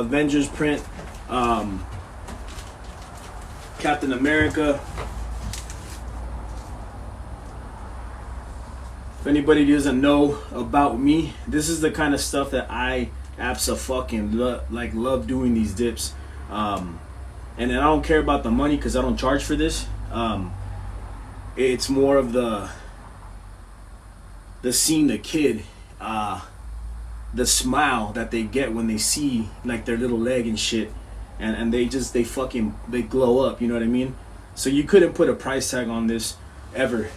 Avengers print, Captain America. If anybody doesn't know about me, this is the kind of stuff that I love doing these dips. And I don't care about the money because I don't charge for this. It's more of the seeing the kid, the smile that they get when they see like their little leg and shit, and they glow up, you know what I mean? So you couldn't put a price tag on this ever.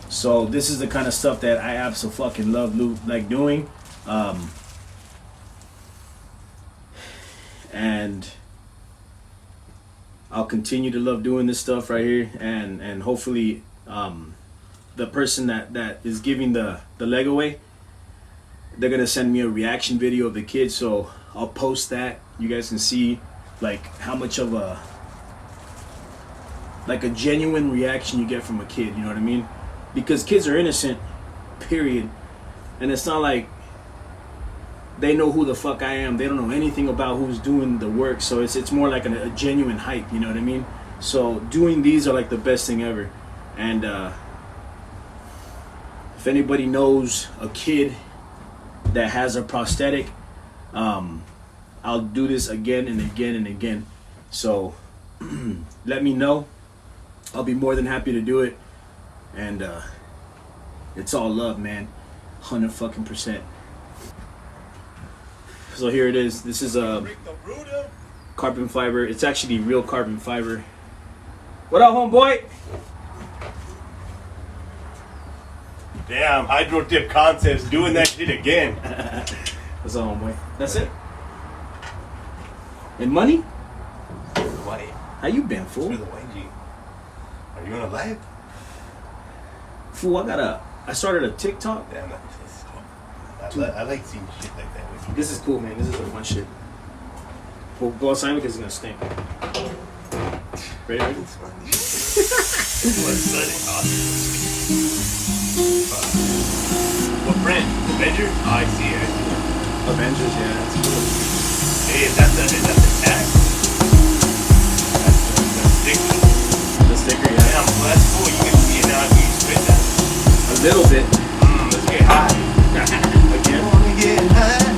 So this is the kind of stuff that I absolutely love like doing, and I'll continue to love doing this stuff right here, and hopefully the person that is giving the leg away, they're gonna send me a reaction video of the kid, so I'll post that. You guys can see like how much of a genuine reaction you get from a kid, you know what I mean? Because kids are innocent, period. And it's not like they know who the fuck I am. They don't know anything about who's doing the work. So it's more like a genuine hype, you know what I mean? So doing these are like the best thing ever. And if anybody knows a kid that has a prosthetic, I'll do this again and again and again. So let me know. I'll be more than happy to do it. And it's all love, man. 100%. So here it is. This is carbon fiber. It's actually real carbon fiber. What up, homeboy? Damn, hydro dip concepts doing that shit again. What's up, homeboy? That's it? And money? White. How you been, fool? Through the white G. Are you on a live? Fool, I started a TikTok. Damn, that's I like seeing shit like that with you. This is cool, man. This is the fun shit. Well, go outside because it's gonna stink. Ready? What's funny? What print? Avenger? Oh, I see it. Avengers, yeah, that's cool. Hey, is that the tag? That's the sticker. The sticker, yeah. Damn, well, that's cool. You can see it now. You can spit that. A little bit. Let's get high. Again. Wanna get high.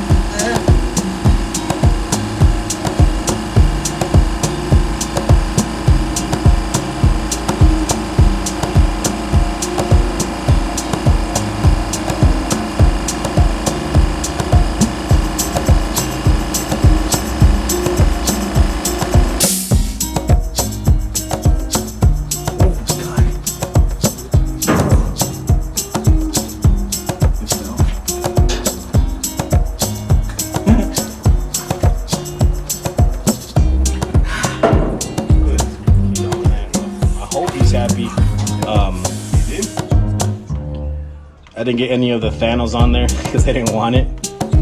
Happy. I didn't get any of the Thanos on there because they didn't want it,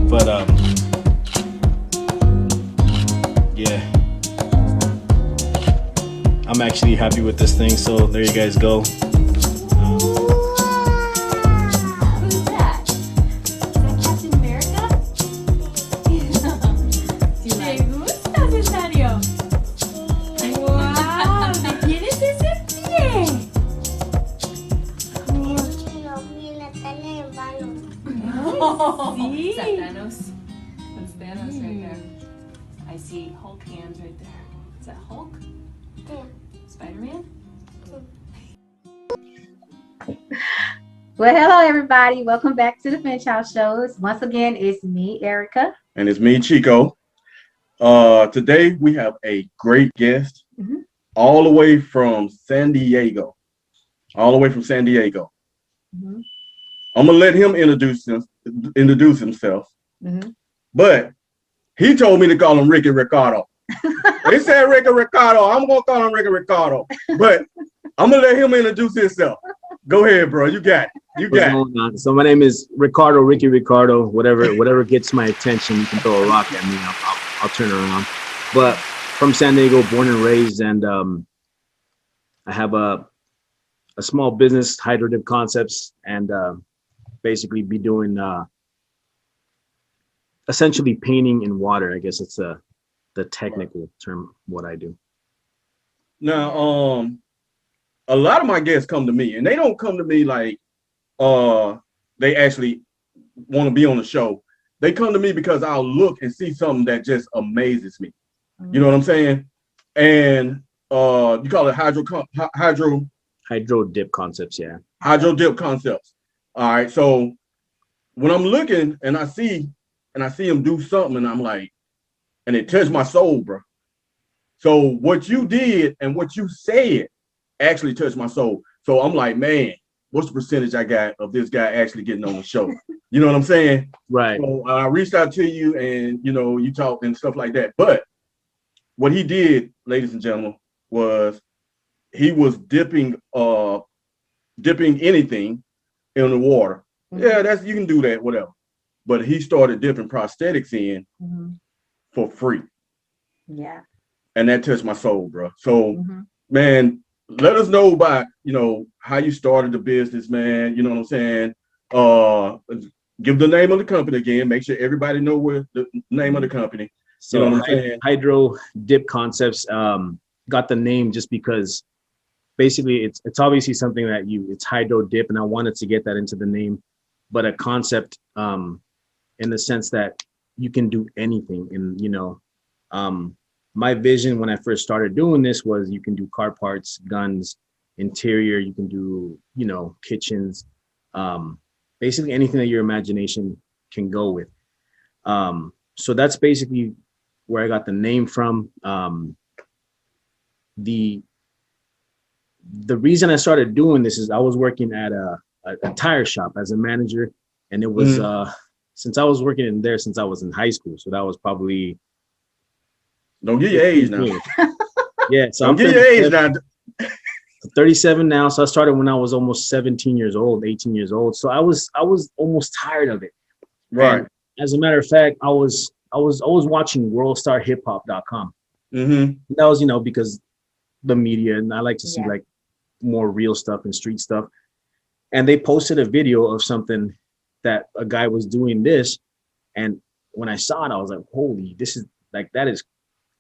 but yeah, I'm actually happy with this thing. So there you guys go. Who's that? Is that Captain America? ¿Te gusta, Cesario? ¡Wow! ¿De quién es ese pie? Oh, sí. Is that Thanos? That's Thanos right there. I see Hulk hands right there. Is that Hulk? Yeah. Spider-Man? Well, hello everybody. Welcome back to the FINCH House shows. Once again, it's me, Erica. And it's me, Chico. Today we have a great guest, all the way from San Diego. I'm gonna let him introduce himself. But he told me to call him Ricky Ricardo. They said Ricky Ricardo. I'm gonna call him Ricky Ricardo. But I'm gonna let him introduce himself. Go ahead, bro. You got it. What's going on? So my name is Ricky Ricardo. Whatever gets my attention, you can throw a rock at me. I'll turn around. But from San Diego, born and raised, and I have a small business, Hydrodip Concepts, and basically be doing essentially painting in water. I guess it's the technical term what I do. Now, a lot of my guests come to me, and they don't come to me like they actually want to be on the show. They come to me because I'll look and see something that just amazes me. You know what I'm saying? And you call it hydro dip concepts, yeah. Hydro dip concepts. All right. So when I'm looking and I see him do something, and I'm like, and it touched my soul, bro. So what you did and what you said actually touched my soul. So I'm like, man, what's the percentage I got of this guy actually getting on the show? You know what I'm saying? Right. So I reached out to you, and you talked and stuff like that. But what he did, ladies and gentlemen, was he was dipping anything in the water. Yeah, you can do that, whatever. But he started dipping prosthetics in for free. Yeah. And that touched my soul, bro. So, man, let us know about, how you started the business, man. You know what I'm saying? Give the name of the company again. Make sure everybody know where the name of the company. So you know what I'm saying? Hydro Dip Concepts got the name just because basically it's obviously something that it's hydro dip, and I wanted to get that into the name, but a concept in the sense that you can do anything. And my vision when I first started doing this was you can do car parts, guns, interior, you can do, kitchens, basically anything that your imagination can go with. So that's basically where I got the name from. The reason I started doing this is I was working at a tire shop as a manager, and it was since I was working in there since I was in high school. So that was probably don't get your age now. Yeah, so don't get your age now. 37 now. So I started when I was almost 17 years old, 18 years old. So I was almost tired of it. Right. And as a matter of fact, I was always watching worldstarhiphop.com. Mm-hmm. That was, because the media, and I like to see like more real stuff and street stuff. And they posted a video of something that a guy was doing this. And when I saw it, I was like, holy, this is like, that is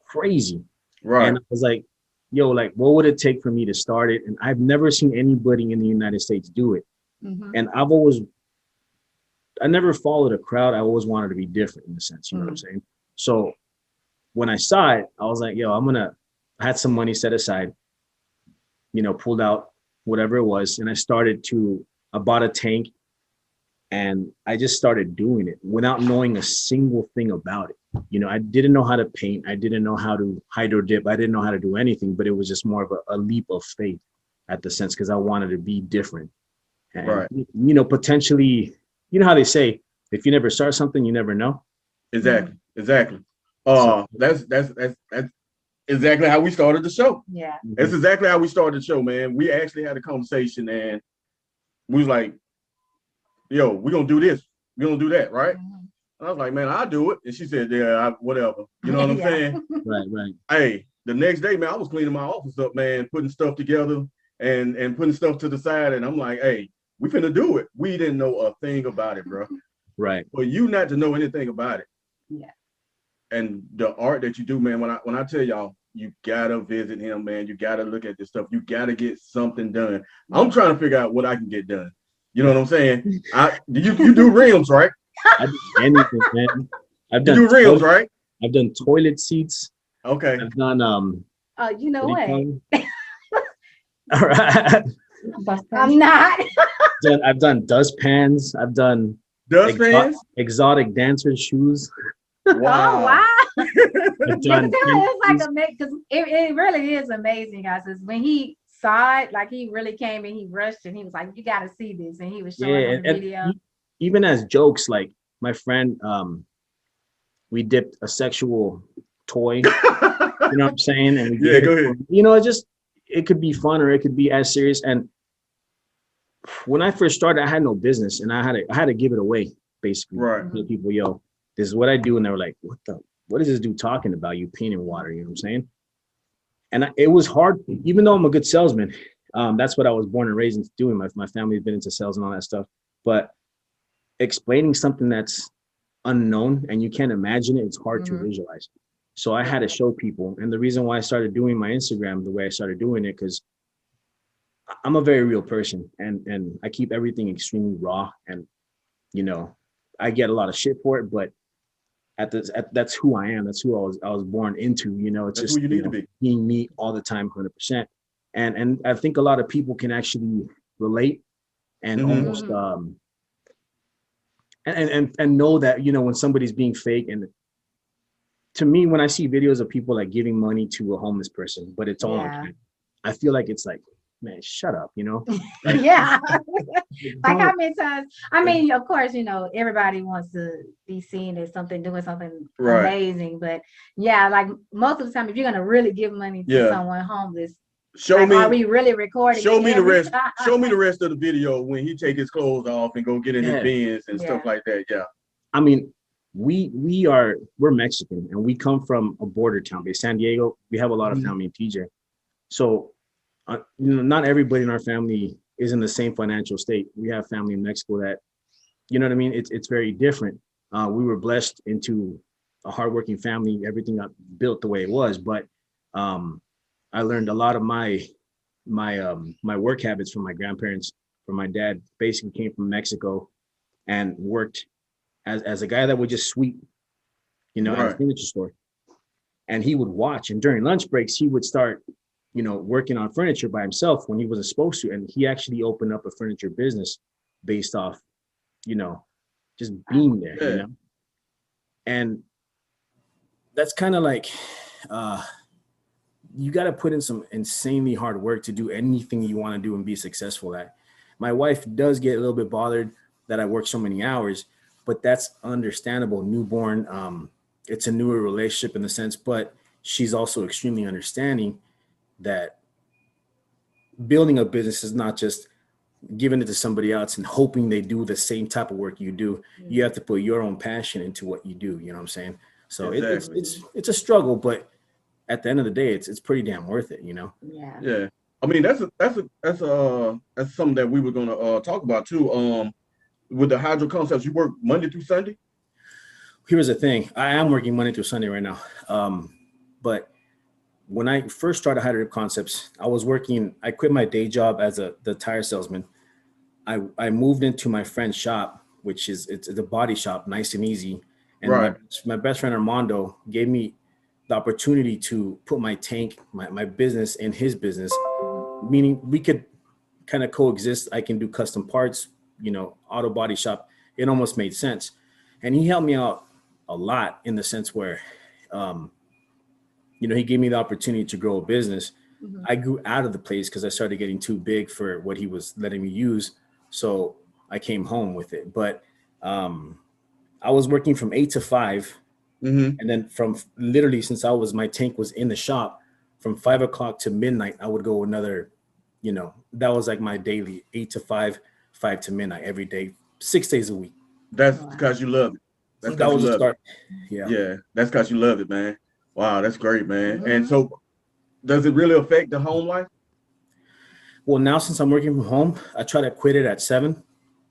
crazy. Right. And I was like, yo, like, what would it take for me to start it? And I've never seen anybody in the United States do it. And I never followed a crowd. I always wanted to be different in a sense, you know what I'm saying? So when I saw it, I was like, yo, I had some money set aside, pulled out whatever it was. And I bought a tank, and I just started doing it without knowing a single thing about it. I didn't know how to paint. I didn't know how to hydro dip. I didn't know how to do anything, but it was just more of a leap of faith at the sense, because I wanted to be different. And, right. Potentially, how they say, if you never start something, you never know. Exactly. That's exactly how we started the show. Yeah. That's exactly how we started the show, man. We actually had a conversation, and we was like, yo, we're going to do this. We're going to do that, right? And I was like, man, I'll do it. And she said, yeah, whatever. You know what I'm saying? Right. Hey, the next day, man, I was cleaning my office up, man, putting stuff together and putting stuff to the side. And I'm like, hey, we finna do it. We didn't know a thing about it, bro. Right. For you not to know anything about it. Yeah. And the art that you do, man, when I tell y'all, you gotta visit him, man. You gotta look at this stuff. You gotta get something done. I'm trying to figure out what I can get done. You know what I'm saying? You do rims, right? I do anything, man. I've done you do rims, right? I've done toilet seats. Okay. I've done you know what? All right. I'm not. I've done dustpans. I've done exotic dancer shoes. Wow. Oh, wow. It's like amazing, because it really is amazing, guys. Is when he saw it, like he really came and he rushed and he was like, you got to see this. And he was showing the video. Even as jokes, like my friend, we dipped a sexual toy, you know what I'm saying? And yeah, go ahead. It could be fun or it could be as serious. And when I first started, I had no business, and I had to give it away, basically. Right. To people, yo, this is what I do. And they were like, what is this dude talking about? You paint in water, you know what I'm saying? And it was hard, even though I'm a good salesman. That's what I was born and raised into doing. My family's been into sales and all that stuff. But explaining something that's unknown and you can't imagine it, it's hard to visualize. So I had to show people. And the reason why I started doing my Instagram the way I started doing it, because I'm a very real person and I keep everything extremely raw. And, you know, I get a lot of shit for it, but that's who I am. That's who I was born into, you know, it's That's just who you need to be. being me all the time, 100%. And I think a lot of people can actually relate and almost, and know that, you know, when somebody's being fake. And to me, when I see videos of people like giving money to a homeless person, but it's all on camera, I feel like it's like, man, shut up, you know? Yeah. Like how many times, I mean, of course, you know, everybody wants to be seen as doing something amazing, but yeah, like most of the time, if you're gonna really give money to someone homeless, are we really recording? Show me the rest. Show me the rest of the video when he take his clothes off and go get in his bins and stuff like that. Yeah. I mean, we're Mexican and we come from a border town, San Diego. We have a lot of family in TJ. So, you know, not everybody in our family is in the same financial state. We have family in Mexico that, you know what I mean? It's very different. We were blessed into a hardworking family. Everything got built the way it was, but I learned a lot of my work habits from my grandparents. From my dad, basically came from Mexico and worked as a guy that would just sweep, you know, at a furniture store. And he would watch, and during lunch breaks, he would start, you know, working on furniture by himself when he wasn't supposed to. And he actually opened up a furniture business based off, you know, just being there, you know. And that's kind of like, you got to put in some insanely hard work to do anything you want to do and be successful at. My wife does get a little bit bothered that I work so many hours, but that's understandable. Newborn, it's a newer relationship in the sense, but she's also extremely understanding that building a business is not just giving it to somebody else and hoping they do the same type of work you do. You have to put your own passion into what you do. You know what I'm saying? So it's a struggle, but at the end of the day, it's pretty damn worth it, you know? Yeah. I mean, that's something that we were gonna talk about too. With the Hydro Concepts, you work Monday through Sunday? Here's the thing. I am working Monday through Sunday right now. But when I first started Hydro Concepts, I quit my day job as the tire salesman. I moved into my friend's shop, which it's a body shop, nice and easy. And my best friend Armando gave me the opportunity to put my business in his business, meaning we could kind of coexist. I can do custom parts, you know, auto body shop. It almost made sense. And he helped me out a lot in the sense where, you know, he gave me the opportunity to grow a business. I grew out of the place because I started getting too big for what he was letting me use. So I came home with it. But I was working from 8 to 5. And then from literally since my tank was in the shop, from 5 o'clock to midnight, I would go another, you know, that was like my daily 8 to 5, 5 to midnight every day, 6 days a week. That's because you love it. That's that was the start. Yeah, that's because you love it, man. Wow, that's great, man. And so does it really affect the home life? Well, now since I'm working from home, I try to quit it at 7.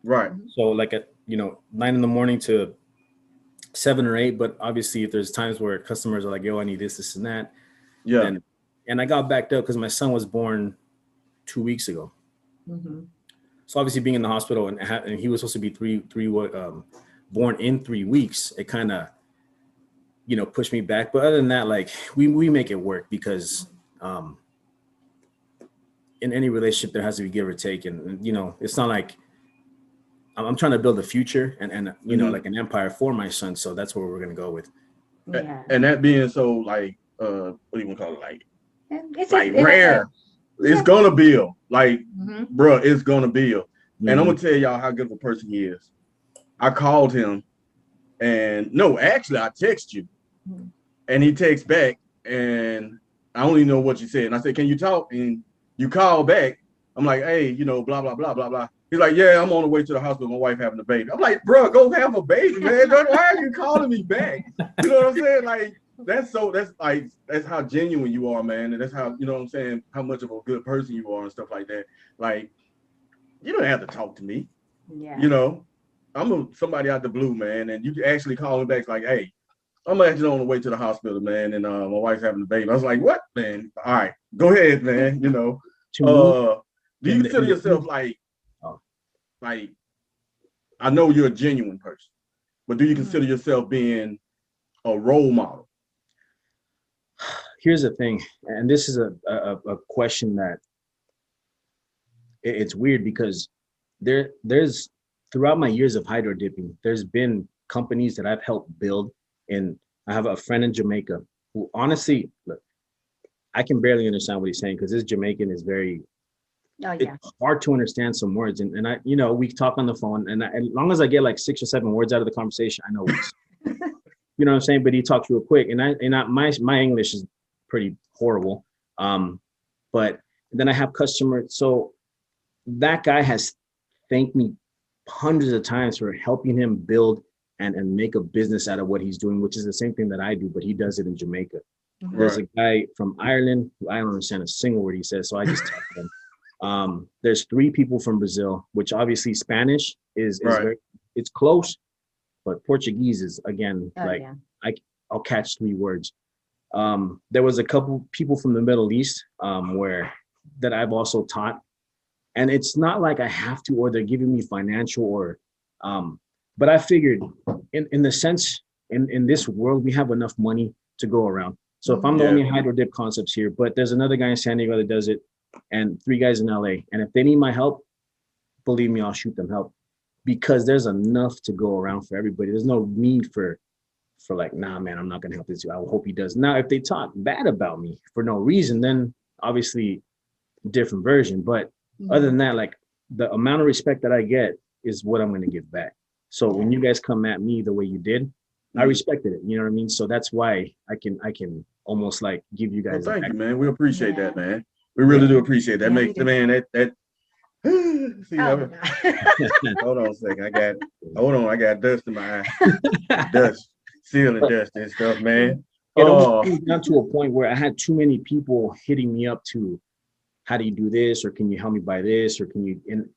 Right. So like at, you know, 9 in the morning to 7 or 8, but obviously if there's times where customers are like, yo, I need this and that. Yeah. And I got backed up because my son was born 2 weeks ago. So obviously being in the hospital and he was supposed to be born in 3 weeks, it kind of, you know, pushed me back. But other than that, like we make it work because in any relationship there has to be give or take. And you know, it's not like I'm trying to build a future and you know, like an empire for my son. So that's what we're going to go with. And that being so, like, what do you want to call it? Like, it's like rare. It's going to build. Like, bro, it's going to build. And I'm going to tell y'all how good of a person he is. I called him and no, actually I text you and he texts back and I don't even know what you said. And I said, can you talk? And you call back. I'm like, hey, you know, blah, blah, blah, blah, blah. He's like, yeah, I'm on the way to the hospital. My wife having a baby. I'm like, bro, go have a baby, man. Why are you calling me back? You know what I'm saying? Like, that's how genuine you are, man. And that's how, you know what I'm saying, how much of a good person you are and stuff like that. Like, you don't have to talk to me. You know, somebody out the blue, man, and you actually call me back like, hey, I'm actually on the way to the hospital, man, and my wife's having a baby. I was like, what, man? All right, go ahead, man. To me, Do you consider yourself like I know you're a genuine person, but do you consider yourself being a role model? Here's the thing, and this is a question that it's weird because there's throughout my years of hydro dipping, there's been companies that I've helped build, and I have a friend in Jamaica who honestly, look, I can barely understand what he's saying because this Jamaican is very, it's hard to understand some words. And I, we talk on the phone, and as long as I get like 6 or 7 words out of the conversation, I know what's, you know what I'm saying? But he talks real quick, my English is pretty horrible. But then I have customers. So that guy has thanked me hundreds of times for helping him build and make a business out of what he's doing, which is the same thing that I do, but he does it in Jamaica. Mm-hmm. There's a guy from Ireland who I don't understand a single word he says, so I just talk to him. There's 3 people from Brazil, which obviously Spanish is very, it's close, but Portuguese is again, I'll catch 3 words. There was a couple people from the Middle East that I've also taught. And it's not like I have to, or they're giving me financial but I figured in the sense, in this world, we have enough money to go around. So if I'm the only hydro dip concepts here, but there's another guy in San Diego that does it and 3 guys in LA. And if they need my help, believe me, I'll shoot them help because there's enough to go around for everybody. There's no need for like, nah, man, I'm not going to help this. I hope he does. Now, if they talk bad about me for no reason, then obviously different version. But other than that, like the amount of respect that I get is what I'm going to give back. So when you guys come at me the way you did, I respected it. You know what I mean? So that's why I can almost like give you guys. Well, thank you, man. We appreciate that, man. We really do appreciate that. Makes the man that. See, hold on a second. I got dust in my eye. Dust, ceiling dust and stuff, man. It almost came down to a point where I had too many people hitting me up to, how do you do this? Or can you help me buy this? Or can you, and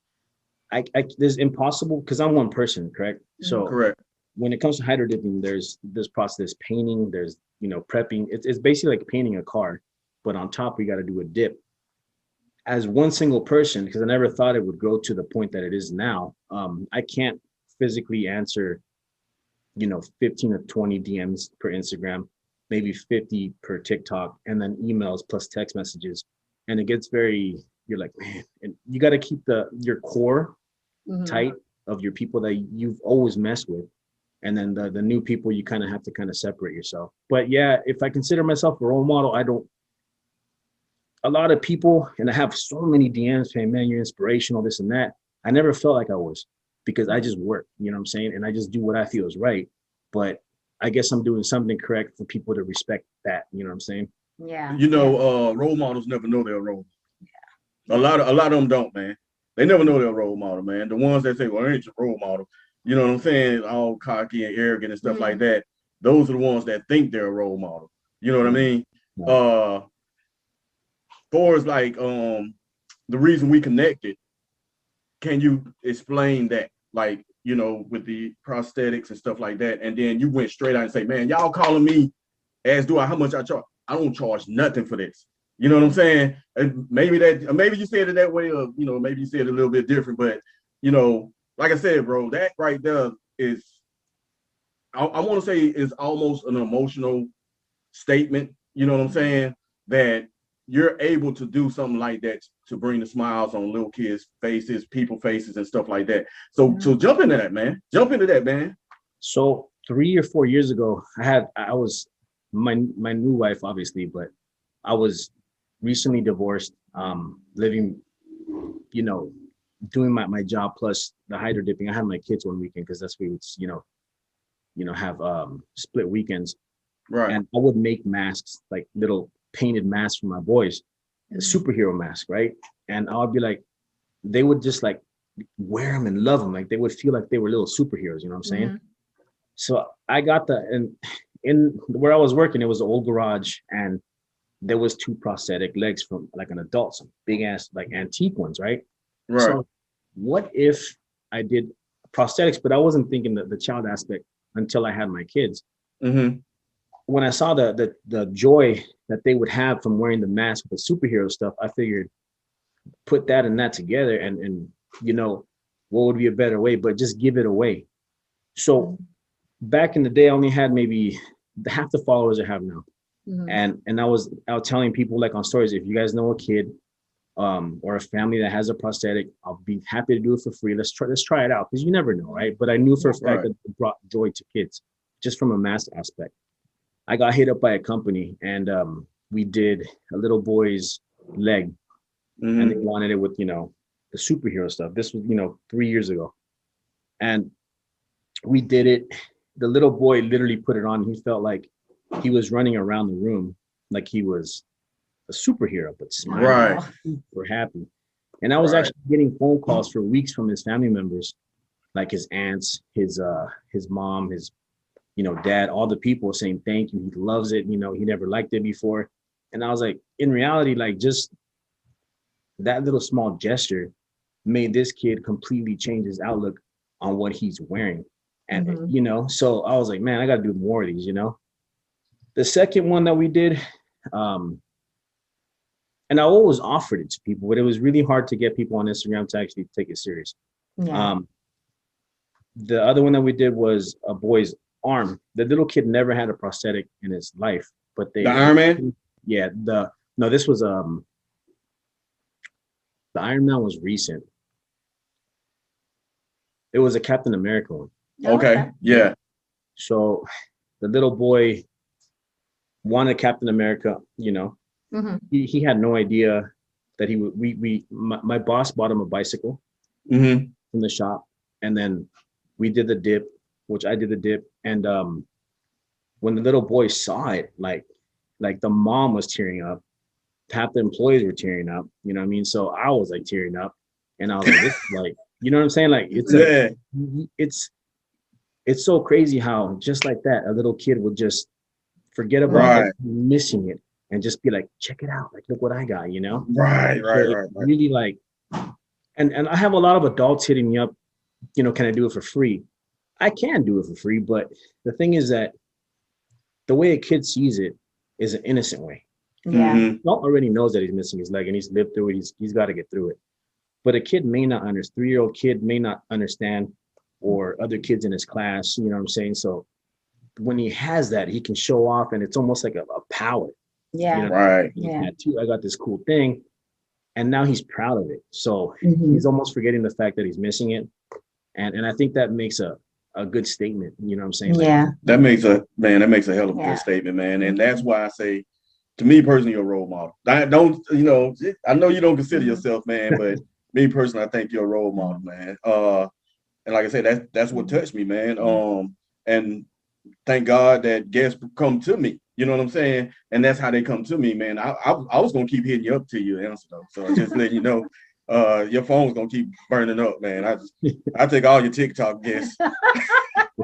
this impossible because I'm one person, correct? So correct. When it comes to hydro dipping, there's this process, there's painting, there's, prepping. It's basically like painting a car, but on top, we got to do a dip. As one single person, because I never thought it would grow to the point that it is now, I can't physically answer, 15 or 20 DMs per Instagram, maybe 50 per TikTok, and then emails plus text messages. And it gets very, you're like, man, and you got to keep your core tight of your people that you've always messed with. And then the new people, you kind of have to kind of separate yourself. But yeah, if I consider myself a role model, a lot of people, and I have so many DMs saying, man, you're inspirational, this and that. I never felt like I was because I just work, you know what I'm saying? And I just do what I feel is right. But I guess I'm doing something correct for people to respect that, you know what I'm saying? Yeah. Role models never know they're role. Yeah. A lot of them don't, man. They never know they're a role model, man. The ones that say, well, I ain't your role model, you know what I'm saying? All cocky and arrogant and stuff like that. Those are the ones that think they're a role model. You know what I mean? Yeah. For as like the reason we connected, can you explain that? Like, with the prosthetics and stuff like that. And then you went straight out and say, man, y'all calling me as do I how much I charge? I don't charge nothing for this. You know what I'm saying? And maybe you said it that way, or maybe you said it a little bit different, but like I said, bro, that right there is, I want to say, is almost an emotional statement. You know what I'm saying? That you're able to do something like that to bring the smiles on little kids' faces, people faces, and stuff like that. So jump into that, man. So 3 or 4 years ago, I was my new wife, obviously, but I was recently divorced, living, doing my job plus the hydro dipping. I had my kids one weekend because that's what we would, have split weekends. Right. And I would make masks, like little painted masks for my boys, a superhero mask, right? And I would be like, they would just like wear them and love them. Like they would feel like they were little superheroes, you know what I'm saying? So I got and in where I was working, it was an old garage and there was 2 prosthetic legs from like an adult, some big ass, like antique ones, right? Right. So what if I did a prosthetics, but I wasn't thinking the child aspect until I had my kids. Mm-hmm. When I saw the joy that they would have from wearing the mask with the superhero stuff, I figured put that and that together, and you know, what would be a better way, but just give it away. So back in the day, I only had maybe half the followers I have now. And I was out telling people like on stories, if you guys know a kid or a family that has a prosthetic, I'll be happy to do it for free. Let's try it out, because you never know, right? But I knew for a fact that it brought joy to kids just from a mask aspect. I got hit up by a company, and we did a little boy's leg, and they wanted it with, you know, the superhero stuff. This was, you know, 3 years ago, and we did it. The little boy literally put it on. He felt like he was running around the room like he was a superhero, but smiling, super happy. And I was actually getting phone calls for weeks from his family members, like his aunts, his mom, his, you know, dad, all the people saying thank you. He loves it. You know, he never liked it before. And I was like, in reality, like just that little small gesture made this kid completely change his outlook on what he's wearing. And, you know, so I was like, man, I got to do more of these, you know. The second one that we did, and I always offered it to people, but it was really hard to get people on Instagram to actually take it serious. The other one that we did was a boy's arm. The little kid never had a prosthetic in his life, but they— The Iron Man? Yeah, no, this was the Iron Man was recent. It was a Captain America one. Okay. Yeah. So the little boy wanted Captain America, you know. He had no idea that he would— my boss bought him a bicycle from the shop, and then we did the dip, which I did the dip. And when the little boy saw it, like the mom was tearing up, half the employees were tearing up, you know what I mean? So I was like tearing up, and I was like, this is like, you know what I'm saying? Like it's so crazy how just like that, a little kid would just forget about missing it and just be like, check it out, like look what I got, you know? Right. Really like, and I have a lot of adults hitting me up, you know, can I do it for free? I can do it for free, but the thing is that the way a kid sees it is an innocent way. Adult already knows that he's missing his leg and he's lived through it. He's got to get through it. But a kid may not understand, 3-year-old kid may not understand, or other kids in his class, you know what I'm saying? So when he has that, he can show off, and it's almost like a power. Yeah. You know? I got this cool thing, and now he's proud of it. So he's almost forgetting the fact that he's missing it. And I think that makes a good statement, you know what I'm saying? Yeah. That makes a hell of a good statement, man. And that's why I say, to me personally, you're a role model. I don't, you know, I know you don't consider yourself, man, but me personally, I think you're a role model, man. And like I said, that's what touched me, man. And thank God that guests come to me. You know what I'm saying? And that's how they come to me, man. I was gonna keep hitting you up till you answer though. So just letting you know, your phone's gonna keep burning up, man. I take all your TikTok guests.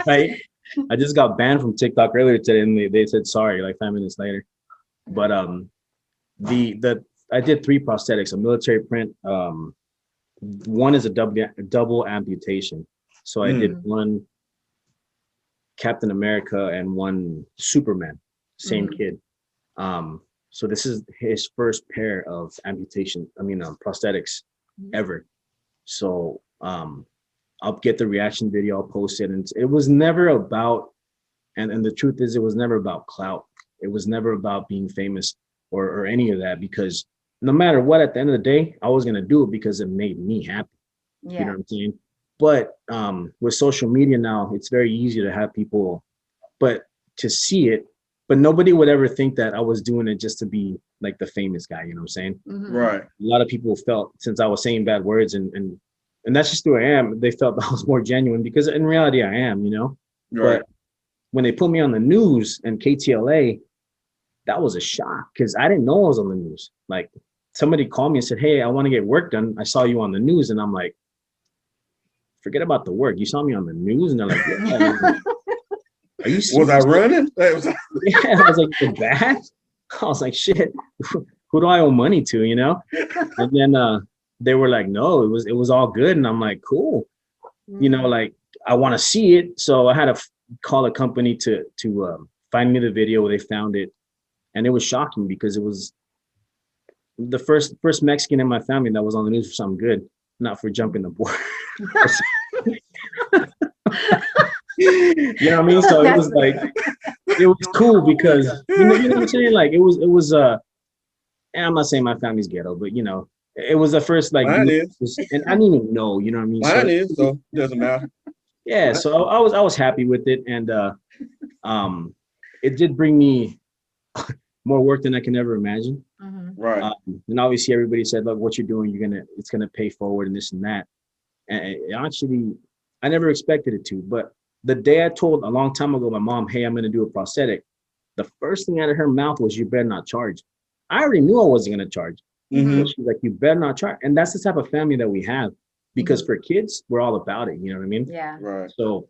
Right. I just got banned from TikTok earlier today, and they said sorry like 5 minutes later. But I did 3 prosthetics, a military print. One is a double amputation. So I did one Captain America and one Superman, same kid. So this is his first pair of prosthetics ever. So I'll get the reaction video, I'll post it. And it was never about, and the truth is, it was never about clout. It was never about being famous or any of that, because no matter what, at the end of the day, I was going to do it because it made me happy. You know what I'm saying? But with social media now, it's very easy to have people, but to see it, but nobody would ever think that I was doing it just to be like the famous guy, you know what I'm saying? Right. A lot of people felt, since I was saying bad words, and that's just who I am, they felt I was more genuine, because in reality I am, you know? Right. But when they put me on the news and KTLA, that was a shock, because I didn't know I was on the news. Like, somebody called me and said, hey, I want to get work done. I saw you on the news. And I'm like, forget about the work. You saw me on the news? And they're like, yeah. Are you serious? Was I running? Yeah, I was like, the bad? I was like, shit, who do I owe money to, you know? And then they were like, no, it was all good. And I'm like, cool. You know, like, I want to see it. So I had to call a company to find me the video. They found it, and it was shocking because it was the first Mexican in my family that was on the news for something good, not for jumping the board. You know what I mean? So it was like, it was cool because you know what I'm saying? Like it was and I'm not saying my family's ghetto, but you know, it was the first like Mine is. and I didn't even know, you know what I mean? Mine is, so it doesn't matter. Yeah, so I was happy with it, and it did bring me more work than I can ever imagine. Right. And obviously everybody said, look, what you're doing, it's gonna pay forward and this and that. And actually, I never expected it to, but the day I told a long time ago my mom, hey, I'm gonna do a prosthetic, the first thing out of her mouth was, you better not charge. I already knew I wasn't gonna charge. Mm-hmm. She's like, you better not charge. And that's the type of family that we have, because for kids, we're all about it. You know what I mean? Yeah. Right. So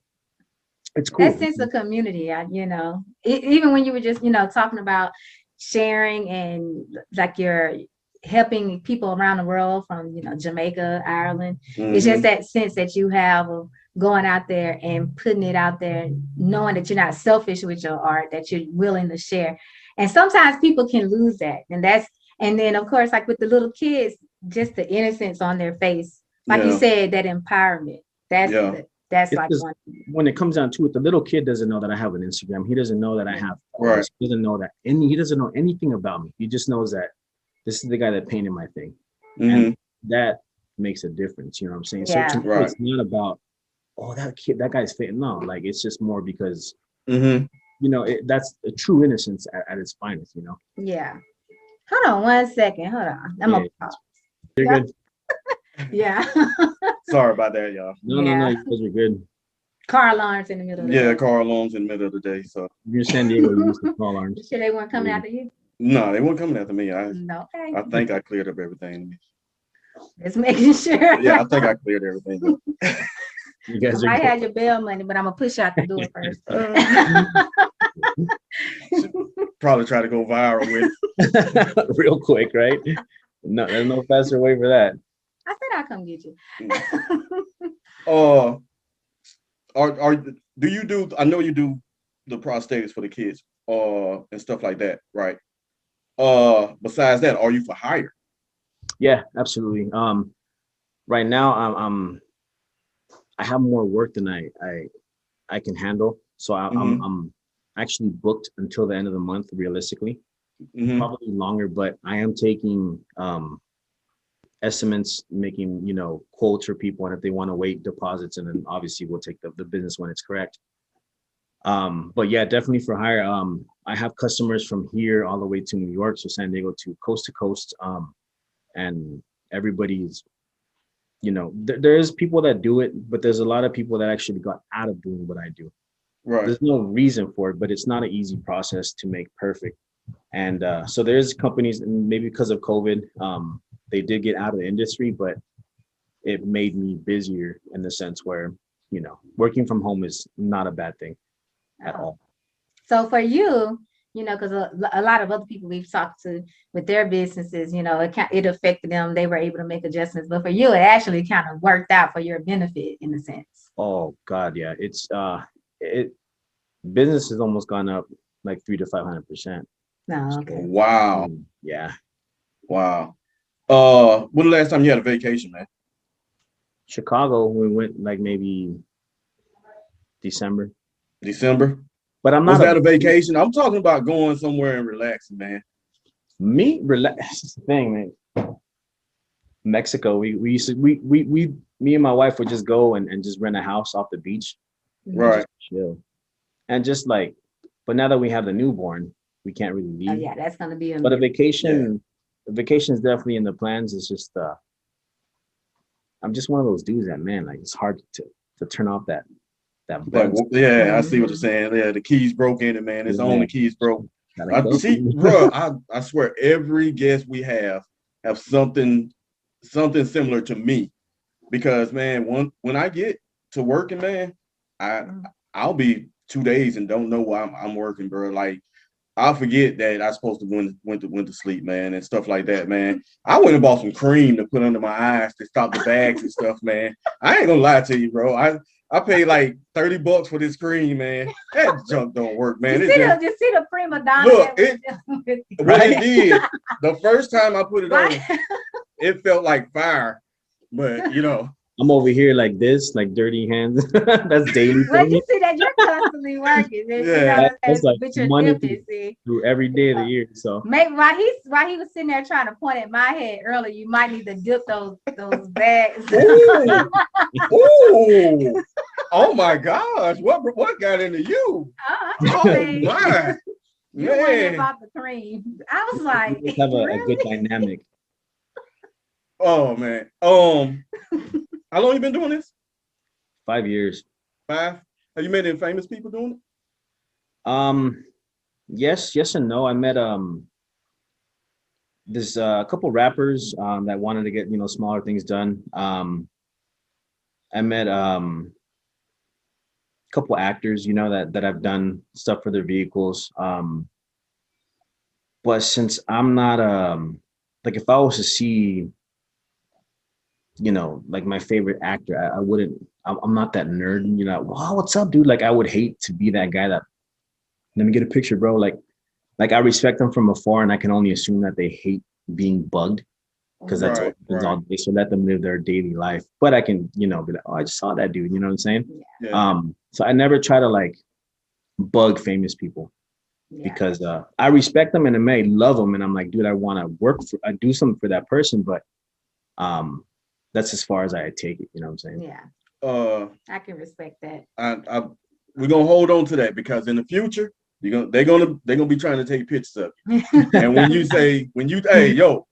it's cool. That sense of community, you know, even when you were just, you know, talking about sharing and like you're helping people around the world from, you know, Jamaica, Ireland. It's just that sense that you have of going out there and putting it out there, knowing that you're not selfish with your art, that you're willing to share. And sometimes people can lose that. And then of course, like with the little kids, just the innocence on their face. Like you said, that empowerment. That's like one. When it comes down to it, the little kid doesn't know that I have an Instagram. He doesn't know that I have. Right. He doesn't know that. He doesn't know anything about me. He just knows that this is the guy that painted my thing, and that makes a difference. You know what I'm saying? Yeah. So to me, it's not about, oh, that guy's fake. No, like it's just more because you know that's a true innocence at its finest. You know? Yeah. Hold on 1 second. Hold on. I'm gonna pause. You're good. Yeah. Sorry about that, y'all. No, you guys are good. Car alarms in the middle of the day. Car alarms in the middle of the day. So you're in San Diego, you use the car alarms. You sure they weren't coming after you? No, they weren't coming after me. No. Okay. I think I cleared up everything. Just making sure. Yeah, I think I cleared everything. You guys are I had your bail money, but I'm gonna push out the door first. Probably try to go viral with real quick, right? No, there's no faster way for that. I said I'll come get you. Do you do? I know you do the prosthetics for the kids, and stuff like that, right? Besides that, are you for hire? Yeah, absolutely. Right now, I have more work than I can handle, so I'm actually booked until the end of the month, realistically. Probably longer, but I am taking estimates, making, you know, quotes for people, and if they want to wait, deposits, and then obviously we'll take the business when it's correct. But yeah, definitely for hire. I have customers from here all the way to New York, so San Diego to coast, and everybody's, you know, there's people that do it, but there's a lot of people that actually got out of doing what I do. Right. There's no reason for it, but it's not an easy process to make perfect. And so there's companies, and maybe because of COVID, they did get out of the industry, but it made me busier in the sense where, you know, working from home is not a bad thing at all. So for you, you know, because a lot of other people we've talked to with their businesses, you know, it affected them. They were able to make adjustments, but for you, it actually kind of worked out for your benefit in a sense. Oh God, yeah. It's business has almost gone up like 300 to 500%. No, okay. Wow. Yeah. Wow. When the last time you had a vacation, man? Chicago, we went like maybe December. But I'm not. Was that a vacation? I'm talking about going somewhere and relaxing, man. Me relax. That's the thing, man. Mexico. We me and my wife would just go and just rent a house off the beach. Right. Chill. And just like, but now that we have the newborn, we can't really leave. Oh yeah, that's gonna be But a vacation is definitely in the plans. It's just I'm just one of those dudes that, man, like it's hard to turn off that button. Yeah, I see what you're saying. Yeah, the keys broke in it, man. It's on the keys broke. I see, bro. I swear, every guest we have something similar to me, because man, when I get to working, man, I'll be 2 days and don't know why I'm working, bro. Like I'll forget that I'm supposed to went to sleep, man, and stuff like that, man. I went and bought some cream to put under my eyes to stop the bags and stuff, man. I ain't gonna lie to you, bro. I paid like $30 for this cream, man. That junk don't work, man. You see the prima donna. Look, that what it did, the first time I put it on, Right? it felt like fire. But you know, I'm over here like this, like dirty hands. That's daily for Well, me. you see that you're constantly working. You know Yeah. what I'm That's saying? like But you're money dipping, see. through every day of the year. So Maybe while he was sitting there trying to point at my head earlier, you might need to dip those bags. ooh, ooh, oh my gosh, what got into you? I'm just Oh saying, my, you wondering man. about the cream. I was like, we just have a good really? dynamic. Oh man. How long you been doing this? 5 years. 5? Have you met any famous people doing it? Yes and no. I met there's a couple rappers that wanted to get smaller things done. I met a couple actors that I've done stuff for their vehicles. But since I'm not like, if I was to see like my favorite actor, I wouldn't. I'm not that nerd. Wow, what's up, dude? Like, I would hate to be that guy that, let me get a picture, bro. Like I respect them from afar, and I can only assume that they hate being bugged, because that's what happens all day. So let them live their daily life. But I can, be like, oh, I just saw that dude. You know what I'm saying? Yeah. So I never try to like bug famous people, because I respect them and I may love them, and I'm like, dude, I want to I do something for that person, but that's as far as I take it. You know what I'm saying? Yeah. I can respect that. We're gonna hold on to that, because in the future, they're gonna be trying to take pictures of you. And when you hey, yo,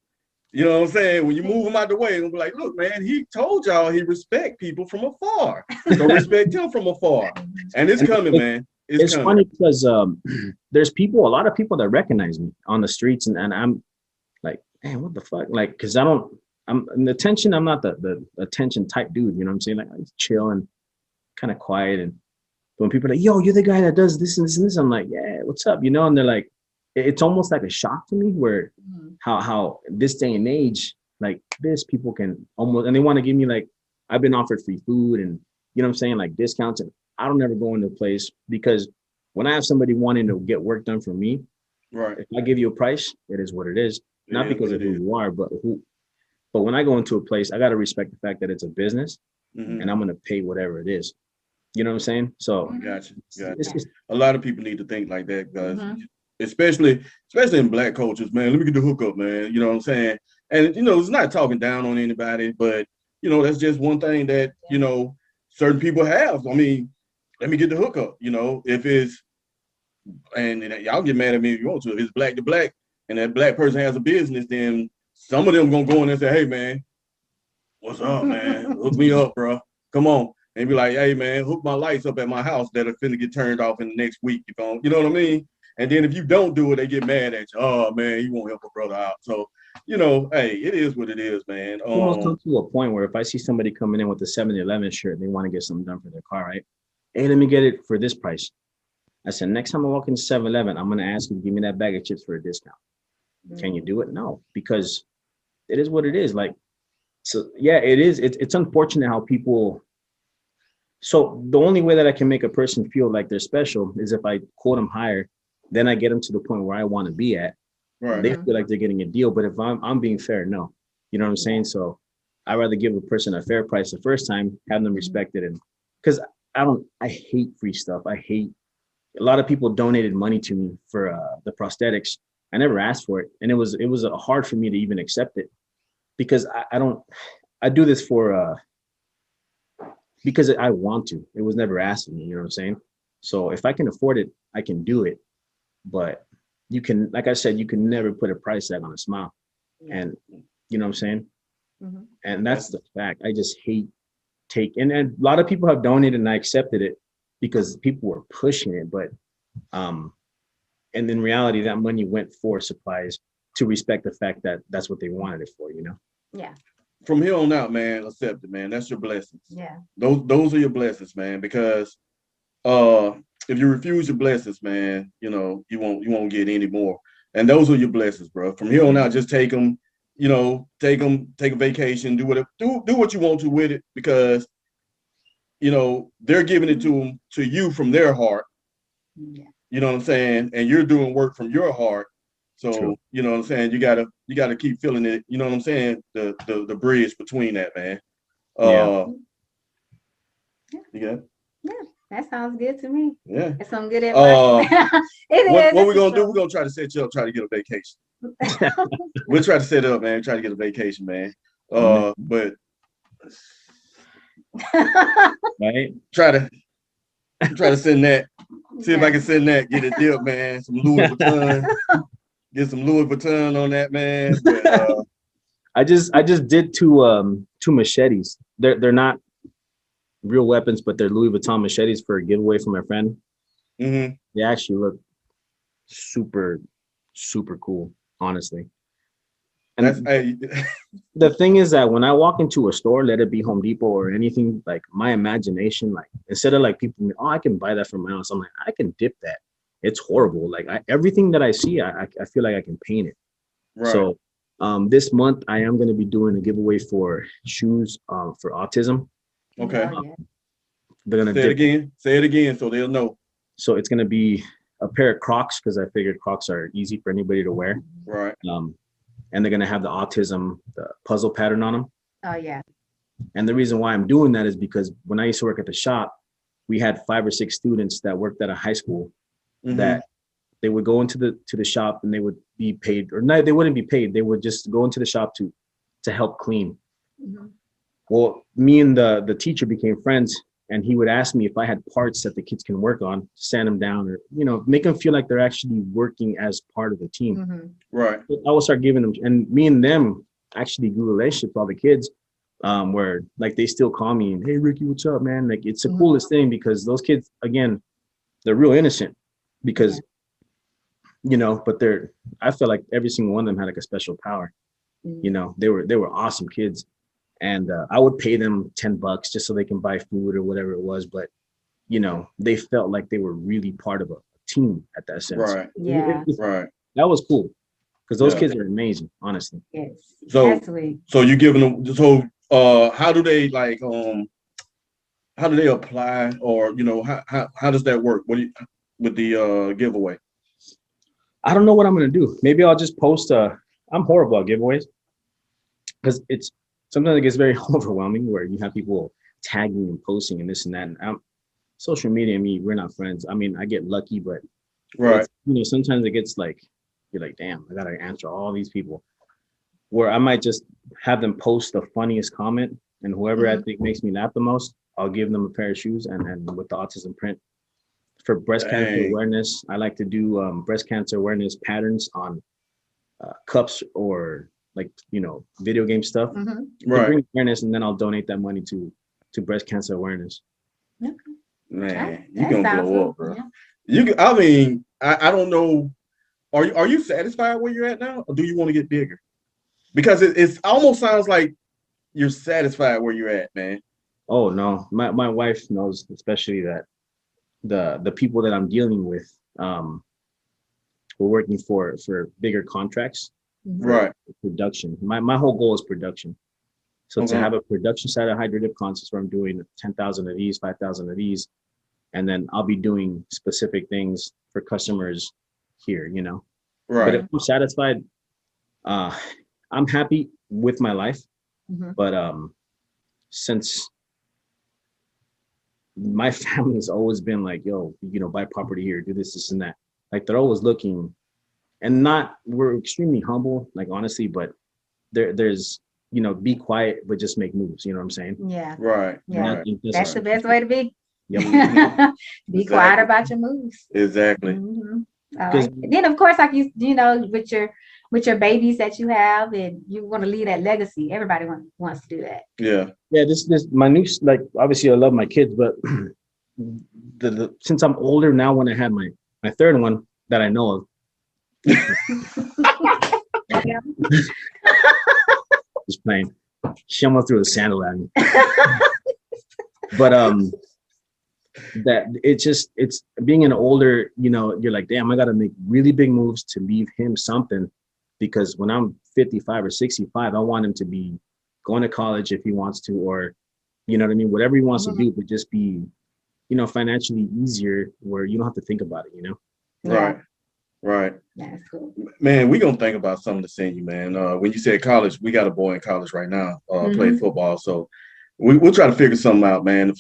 you know what I'm saying? When you move them out the way, they'll be like, look, man, he told y'all he respect people from afar. So respect him from afar. And it's coming, man. It's coming. Funny because there's a lot of people that recognize me on the streets, and I'm like, man, what the fuck? Like, because I'm in attention. I'm not the attention type dude. You know what I'm saying? Like, I just chill and kind of quiet. And when people are like, yo, you're the guy that does this and this and this, I'm like, yeah, what's up? And they're like, it's almost like a shock to me, where how this day and age, like this, people can almost, and they want to give me, like, I've been offered free food and, you know what I'm saying, like discounts, and I don't ever go into a place, because when I have somebody wanting to get work done for me, right, if I give you a price, it is what it is. Not because of who you are, but when I go into a place, I got to respect the fact that it's a business, and I'm going to pay whatever it is. You know what I'm saying? So gotcha. It's just, a lot of people need to think like that, guys. Especially in black cultures, man. Let me get the hookup, man. You know what I'm saying? And it's not talking down on anybody, but that's just one thing that certain people have. I mean, let me get the hookup. If it's, and y'all get mad at me if you want to. If it's black to black, and that black person has a business, then some of them gonna go in and say, hey, man, what's up, man? Hook me up, bro. Come on. And be like, hey, man, hook my lights up at my house that are finna get turned off in the next week. You know what I mean? And then if you don't do it, they get mad at you. Oh, man, you won't help a brother out. So, hey, it is what it is, man. Almost come to a point where if I see somebody coming in with a 7-Eleven shirt and they want to get something done for their car, right? Hey, let me get it for this price. I said, next time I walk into 7-Eleven, I'm going to ask you to give me that bag of chips for a discount. Can you do it? No, because it is what it is. Like, so yeah, it is. It's unfortunate how people. So the only way that I can make a person feel like they're special is if I quote them higher, then I get them to the point where I want to be at. Right. They feel like they're getting a deal, but if I'm being fair, no, you know what I'm saying? So I'd rather give a person a fair price the first time, have them respected, and because I hate free stuff. I hate, a lot of people donated money to me for the prosthetics. I never asked for it, and it was hard for me to even accept it, because I do this for because I want to. It was never asked of me, you know what I'm saying? So if I can afford it, I can do it. But you can, like I said, you can never put a price tag on a smile. And you know what I'm saying? And that's the fact. I just hate and a lot of people have donated and I accepted it because people were pushing it. But and in reality, that money went for supplies to respect the fact that that's what they wanted it for, Yeah. From here on out, man, accept it, man. That's your blessings. Yeah. Those are your blessings, man. Because if you refuse your blessings, man, you won't get any more. And those are your blessings, bro. From here on out, just take them. Take a vacation, do what you want to with it, because you know, they're giving it to you from their heart. Yeah. You know what I'm saying? And you're doing work from your heart. So, True. you know what I'm saying? You gotta keep feeling it. You know what I'm saying? The bridge between that, man. Yeah. Yeah. Yeah, that sounds good to me. Yeah. It's some good advice. What we it's gonna do? true. We're gonna try to set you up, try to get a vacation. We'll try to set it up, man. Try to get a vacation, man. But Right. try to send that. See if I can send that. Get a dip, man. Some Louis Vuitton. Get some Louis Vuitton on that, man. But, I just did two machetes. They're not real weapons, but they're Louis Vuitton machetes for a giveaway from my friend. mm-hmm. They actually look super, super cool, honestly. And the thing is that when I walk into a store, let it be Home Depot or anything, like my imagination, like instead of like people, oh, I can buy that from my house. I'm like, I can dip that. It's horrible. Like everything that I see, I feel like I can paint it. Right. So this month I am going to be doing a giveaway for shoes for autism. Okay. They're gonna say it again so they'll know. So it's gonna be a pair of Crocs because I figured Crocs are easy for anybody to wear. Right. And they're gonna have the autism, the puzzle pattern on them. Oh yeah. And the reason why I'm doing that is because when I used to work at the shop, we had 5 or 6 students that worked at a high school that they would go into the shop and they would be paid, or no, they wouldn't be paid. They would just go into the shop to help clean. Well, me and the teacher became friends, and he would ask me if I had parts that the kids can work on, sand them down, or, you know, make them feel like they're actually working as part of the team. Right. I will start giving them, and me and them actually grew relationships with all the kids, where like they still call me and, hey, Ricky, what's up, man? Like it's the coolest thing because those kids, again, they're real innocent because, you know, but I feel like every single one of them had like a special power. You know, they were awesome kids. And I would pay them $10 just so they can buy food or whatever it was. But, you know, they felt like they were really part of a team at that sense. Right. Yeah. Right. That was cool because those kids are amazing, honestly. Yes. So you giving them, so how do they like, how do they apply, or, you know, how does that work? What do you, with the giveaway? I don't know what I'm going to do. Maybe I'll just post I'm horrible at giveaways because sometimes it gets very overwhelming where you have people tagging and posting and this and that. And social media and me, we're not friends. I mean, I get lucky, but you know, sometimes it gets like, you're like, damn, I got to answer all these people. Where I might just have them post the funniest comment, and whoever I think makes me laugh the most, I'll give them a pair of shoes and with the autism print. For breast cancer awareness, I like to do breast cancer awareness patterns on cups or like, you know, video game stuff. Bring awareness, and then I'll donate that money to breast cancer awareness. Man, you gonna blow up, bro. I mean, I don't know. Are you satisfied where you're at now, or do you want to get bigger? Because it almost sounds like you're satisfied where you're at, man. Oh no, my wife knows, especially that the people that I'm dealing with, we're working for bigger contracts. Right. Production. My whole goal is production. So to have a production side of hydro dip contests where I'm doing 10,000 of these, 5,000 of these, and then I'll be doing specific things for customers here, you know. Right. But if I'm satisfied, I'm happy with my life. But since my family has always been like, yo, you know, buy property here, do this and that. Like they're always looking, and we're extremely humble, like honestly, but there's, you know, be quiet, but just make moves. You know what I'm saying? Yeah. Right. Yeah. Right. That's the best way to be. Yep. Be quiet about your moves. Exactly. Then of course, like you know, with your babies that you have, and you want to leave that legacy. Everybody wants to do that. Yeah. Yeah. This my new, like, obviously I love my kids, but since I'm older now, when I had my third one that I know of. Just playing. She almost threw a sandal at me. But that it's being an older, you know, you're like, damn, I got to make really big moves to leave him something, because when I'm 55 or 65, I want him to be going to college if he wants to, or, You know what I mean? Whatever he wants to do, but just be, financially easier where you don't have to think about it, Right. Right. That's cool. Man, we gonna think about something to send you, man. When you said college, we got a boy in college right now, playing football. So we'll try to figure something out, man, to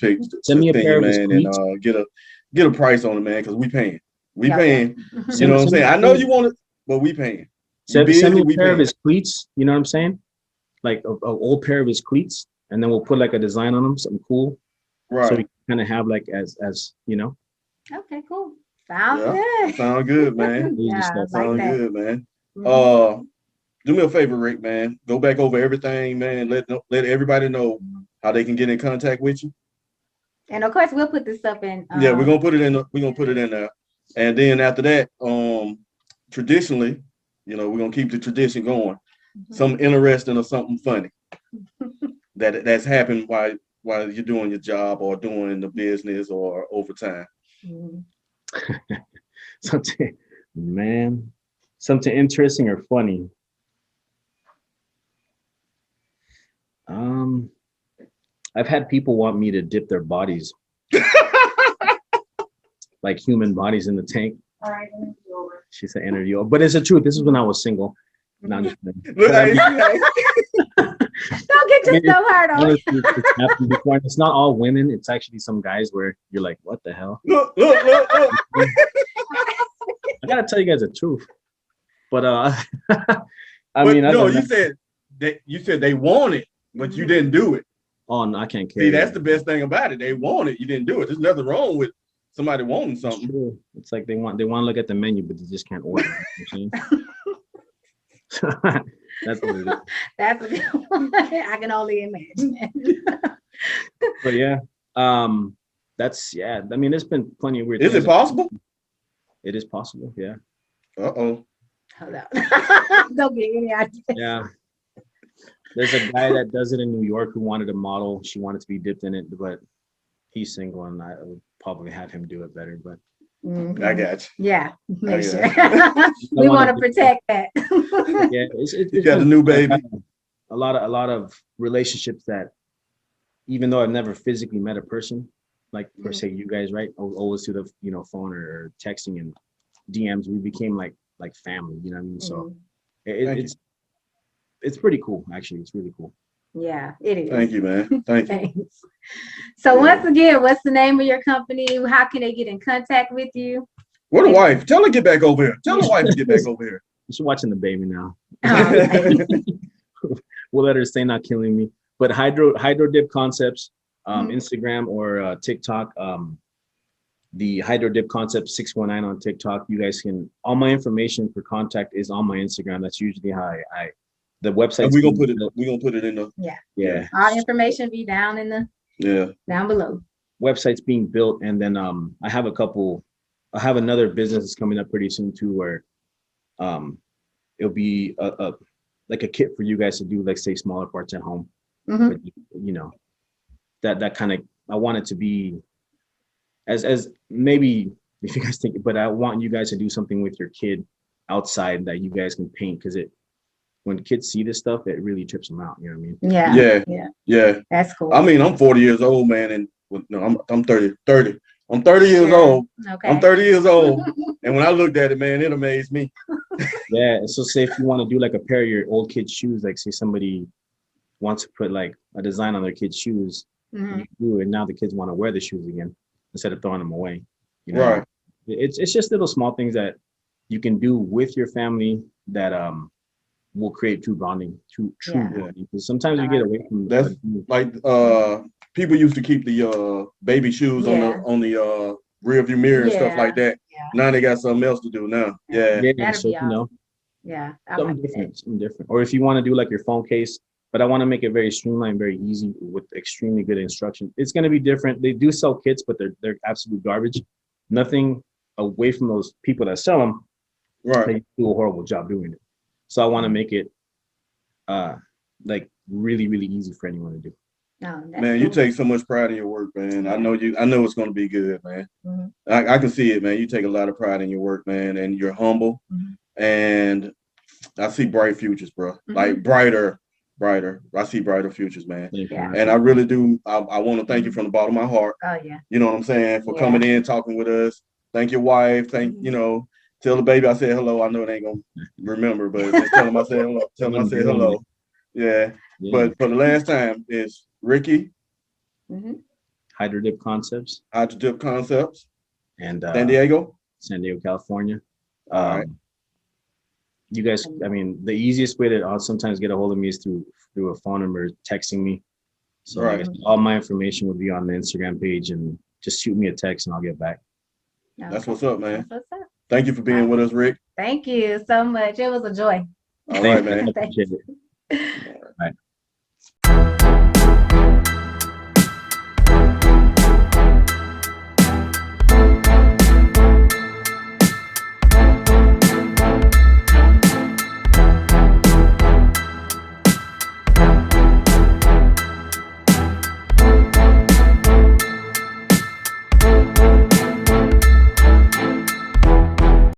Send me a send pair you, of his man, cleats. and get a price on it, man, because we paying. We Yeah. paying. You Send- know what I'm send saying? me- I know you want it, but we paying. You Send me busy, a we pair of paying. his cleats. You know what I'm saying? Like a old pair of his cleats, and then we'll put like a design on them, something cool. So Right. we kind of have like as Okay, cool. Sounds Yeah. good. Sound good, man. Yeah, I like Sound that. good, man. Mhm. Do me a favor, Rick, man. Go back over everything, man. Let everybody know how they can get in contact with you. And of course, we'll put this up in. Yeah, we're gonna put it in. We're gonna put it in there, and then after that, traditionally, we're gonna keep the tradition going. Something interesting or something funny that's happened while you're doing your job or doing the business or overtime. Mhm. something interesting or funny. I've had people want me to dip their bodies, like human bodies, in the tank. All right, interview over. She said interview, but it's the truth. This is when I was single. No, I'm just kidding. Look, But I mean, Don't get yourself hard on. honestly, it's happened before. And it's not all women. It's actually some guys where you're like, what the hell? look. I gotta tell you guys the truth. But I But mean, I no, don't know. you said they want it, but you didn't do it. Oh, no, I can't See, carry that's that. the best thing about it. They want it, you didn't do it. There's nothing wrong with somebody wanting It's something. true. It's like they want to look at the menu, but they just can't order. You know what I'm saying? That's what it is. That's a good one. I can only imagine. But yeah, that's yeah. I mean, there's been plenty of weird. Is things. it possible? It is possible. Yeah. Uh-oh. Hold on. Don't get any idea. Yeah. There's a guy that does it in New York who wanted a model. She wanted to be dipped in it, but he's single, and I would probably have him do it better. But Mhm. I got you. Yeah, make sure. I We want to protect that. yeah, it's You got a new baby. A lot of relationships that, even though I've never physically met a person, like per se you guys, right? Always through the phone or texting and DMs, we became like family. You know what I mean? So it's pretty cool. Actually, it's really cool. Yeah, it is. Thank you, man. Thank you. Thanks. So once again, what's the name of your company? How can they get in contact with you? What a wife. Tell her to get back over here. Tell the wife to get back over here. She's watching the baby now. Okay. We'll let her stay not killing me. But hydro dip concepts, Instagram or TikTok. The hydro dip concept 619 on TikTok. You guys can. All my information for contact is on my Instagram. That's usually how I the website. And we're gonna put it in the Yeah. All information be down in the down below. Website's being built, and then I have another business that's coming up pretty soon too, where it'll be a like a kit for you guys to do, like, say, smaller parts at home. Mhm. But, you know, that kind of, I want it to be as maybe if you guys think, but I want you guys to do something with your kid outside that you guys can paint, because when kids see this stuff, it really trips them out. You know what I mean? Yeah. That's cool. I mean, I'm 40 years old, man, and no, I'm 30. I'm 30 years old. Okay. I'm 30 years old. And when I looked at it, man, it amazed me. Yeah. So say if you want to do like a pair of your old kid's shoes, like say somebody wants to put like a design on their kid's shoes, you do it, and now the kids want to wear the shoes again instead of throwing them away. You know? Right. It's just little small things that you can do with your family that will create true bonding, true bonding. Because sometimes you get away from That's like people used to keep the baby shoes on the rear view mirror and stuff like that. Yeah. Now they got something else to do now. Yeah. That'd So, be awesome. you know, Yeah. something different. Or if you want to do like your phone case, but I want to make it very streamlined, very easy with extremely good instruction. It's going to be different. They do sell kits, but they're absolute garbage. Nothing away from those people that sell them. Right. They do a horrible job doing it. So I want to make it like really, really easy for anyone to do. Oh, Man, you take so much pride in your work, man. I know it's going to be good, man. I can see it, man. You take a lot of pride in your work, man, and you're humble. And I see bright futures, bro. Like brighter brighter. I see brighter futures, man. Yeah. And I really do. I want to thank you from the bottom of my heart. Oh yeah. You know what I'm saying? For Yeah. coming in, talking with us. Thank your wife. Thank, you know, tell the baby I said hello. I know it ain't gonna remember, but just tell him I said hello. Tell him I said hello. Yeah. But for the last time, it's Ricky. Hydro Dip Concepts. Hydro Dip Concepts. And San Diego, California. All right. You guys, I mean, the easiest way to I'll sometimes get a hold of me is through a phone number, texting me. So Right. I guess all my information will be on the Instagram page, and just shoot me a text and I'll get back. That's what's up, man. That's what's up. Thank you for being with us, Rick. Thank you so much. It was a joy. All right, man. I appreciate it. All right.